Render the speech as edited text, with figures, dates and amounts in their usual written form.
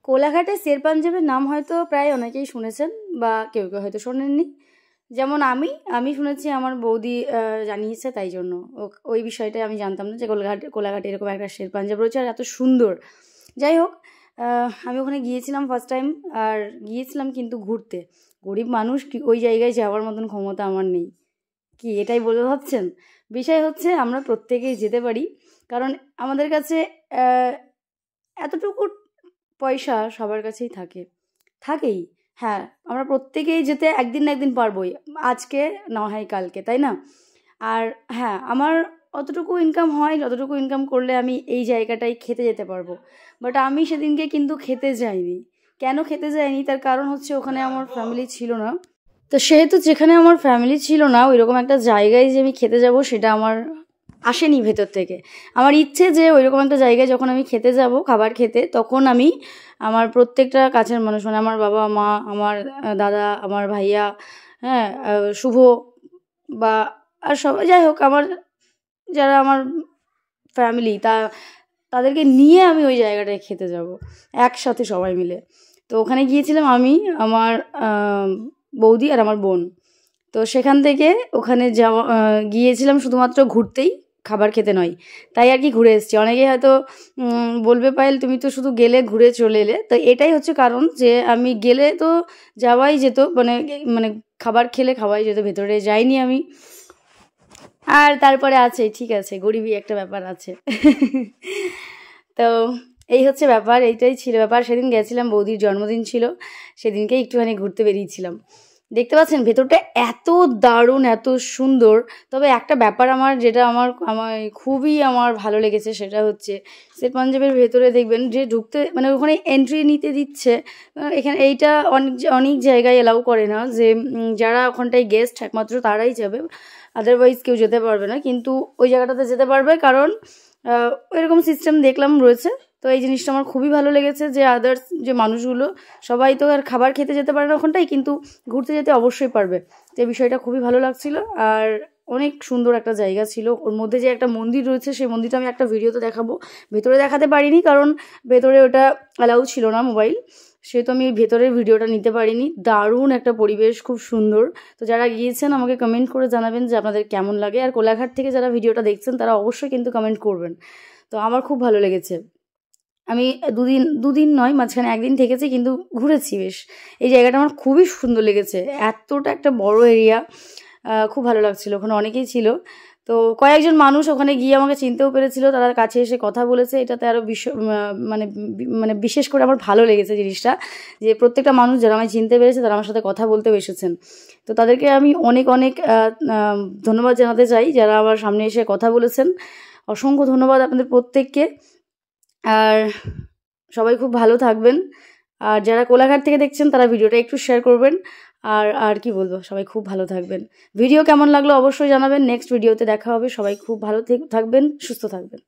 কোলাঘাটের শের পাঞ্জাবের নাম হয়তো প্রায় অনেকেই শুনেছেন বা কেউ কেউ হয়তো শোনেননি। যেমন আমি শুনেছি, আমার বৌদি জানিয়েছে, তাই জন্য ওই বিষয়টাই আমি জানতাম না যে কোলাঘাটে এরকম একটা শের পাঞ্জাব রয়েছে আর এত সুন্দর। যাই হোক, আমি ওখানে গিয়েছিলাম ফার্স্ট টাইম, আর গিয়েছিলাম কিন্তু ঘুরতে। গরিব মানুষ, কি ওই জায়গায় যাওয়ার মতন ক্ষমতা আমার নেই। কি এটাই বলে ভাবছেন? বিষয় হচ্ছে আমরা প্রত্যেকেই যেতে পারি, কারণ আমাদের কাছে এতটুকু পয়সা সবার কাছেই থাকেই। হ্যাঁ, আমরা প্রত্যেকেই যেতে একদিন না একদিন পারবোই, আজকে না হয় কালকে, তাই না? আর হ্যাঁ, আমার অতটুকু ইনকাম হয়, যতটুকু ইনকাম করলে আমি এই জায়গাটায় খেতে যেতে পারবো। বাট আমি সেদিনকে কিন্তু খেতে যাইনি। কেন খেতে যাইনি তার কারণ হচ্ছে ওখানে আমার ফ্যামিলি ছিল না। তো সেহেতু যেখানে আমার ফ্যামিলি ছিল না, ওইরকম একটা জায়গায় যে আমি খেতে যাব সেটা আমার আসেনি ভেতর থেকে। আমার ইচ্ছে যে ওইরকম একটা জায়গায় যখন আমি খেতে যাব, খাবার খেতে, তখন আমি আমার প্রত্যেকটা কাছের মানুষ, মানে আমার বাবা মা, আমার দাদা, আমার ভাইয়া, হ্যাঁ, শুভ বা আর সবাই, যাই হোক, আমার যারা আমার ফ্যামিলি, তাদেরকে নিয়ে আমি ওই জায়গাটায় খেতে যাব একসাথে সবাই মিলে। তো ওখানে গিয়েছিলাম আমি, আমার বৌদি আর আমার বোন। তো সেখান থেকে ওখানে গিয়েছিলাম শুধুমাত্র ঘুরতেই, খাবার খেতে নয়। তাই আর কি ঘুরে এসেছি। অনেকেই হয়তো বলবে, পায়েল তুমি তো শুধু গেলে ঘুরে চলে এলে। তো এটাই হচ্ছে কারণ, যে আমি গেলে তো যাওয়াই যেত, মানে খাবার খেলে খাওয়াই যেত, ভেতরে যাইনি আমি। আর তারপরে আছে, ঠিক আছে, গরিবই একটা ব্যাপার আছে। তো এই হচ্ছে ব্যাপার, এইটাই ছিল ব্যাপার। সেদিন গেছিলাম, বৌদির জন্মদিন ছিল, সেদিনকে একটুখানি ঘুরতে বেরিয়েছিলাম। দেখতে পাচ্ছেন ভেতরটা এত দারুণ, এত সুন্দর। তবে একটা ব্যাপার যেটা আমার খুবই ভালো লেগেছে, সেটা হচ্ছে শের পাঞ্জাবের ভেতরে দেখবেন যে ঢুকতে, মানে ওখানে এন্ট্রি নিতে দিচ্ছে। এখানে এইটা অনেক জায়গায় এলাউ করে না, যে যারা ওখানটায় গেস্ট একমাত্র তারাই যাবে, আদারওয়াইজ কেউ যেতে পারবে না। কিন্তু ওই জায়গাটাতে যেতে পারবে, কারণ এরকম সিস্টেম দেখলাম রয়েছে। তো এই জিনিসটা আমার খুবই ভালো লেগেছে, যে আদার্স যে মানুষগুলো সবাই তো আর খাবার খেতে যেতে পারে না ওখানটায়, কিন্তু ঘুরতে যেতে অবশ্যই পারবে। তো এই বিষয়টা খুবই ভালো লাগছিল। আর অনেক সুন্দর একটা জায়গা ছিল। ওর মধ্যে যে একটা মন্দির রয়েছে, সেই মন্দিরটা আমি একটা ভিডিওতে দেখাবো। ভেতরে দেখাতে পারিনি, কারণ ভেতরে ওটা অ্যালাউ ছিল না মোবাইল, সেহেতু আমি ভেতরের ভিডিওটা নিতে পারিনি। দারুণ একটা পরিবেশ, খুব সুন্দর। তো যারা গিয়েছেন আমাকে কমেন্ট করে জানাবেন যে আপনাদের কেমন লাগে। আর কোলাঘাট থেকে যারা ভিডিওটা দেখছেন তারা অবশ্যই কিন্তু কমেন্ট করবেন। তো আমার খুব ভালো লেগেছে। আমি দুদিন নয়, মাঝখানে একদিন থেকেছি, কিন্তু ঘুরেছি বেশ। এই জায়গাটা আমার খুবই সুন্দর লেগেছে, এতটা একটা বড় এরিয়া, খুব ভালো লাগছিল। ওখানে অনেকেই ছিল। তো কয়েকজন মানুষ ওখানে গিয়ে আমাকে চিনতেও পেরেছিল, তারা কাছে এসে কথা বলেছে। এটাতে আরও মানে মানে বিশেষ করে আমার ভালো লেগেছে জিনিসটা, যে প্রত্যেকটা মানুষ যারা আমায় চিনতে পেরেছে তারা আমার সাথে কথা বলতেও এসেছেন। তো তাদেরকে আমি অনেক অনেক ধন্যবাদ জানাতে চাই, যারা আমার সামনে এসে কথা বলেছেন। অসংখ্য ধন্যবাদ আপনাদের প্রত্যেককে। আর সবাই খুব ভালো থাকবেন। আর যারা কোলাঘাট থেকে দেখছেন তারা ভিডিওটা একটু শেয়ার করবেন। আর কি বলবো, সবাই খুব ভালো থাকবেন। ভিডিও কেমন লাগলো অবশ্যই জানাবেন। নেক্সট ভিডিওতে দেখা হবে। সবাই খুব ভালো থাকবেন, সুস্থ থাকবেন।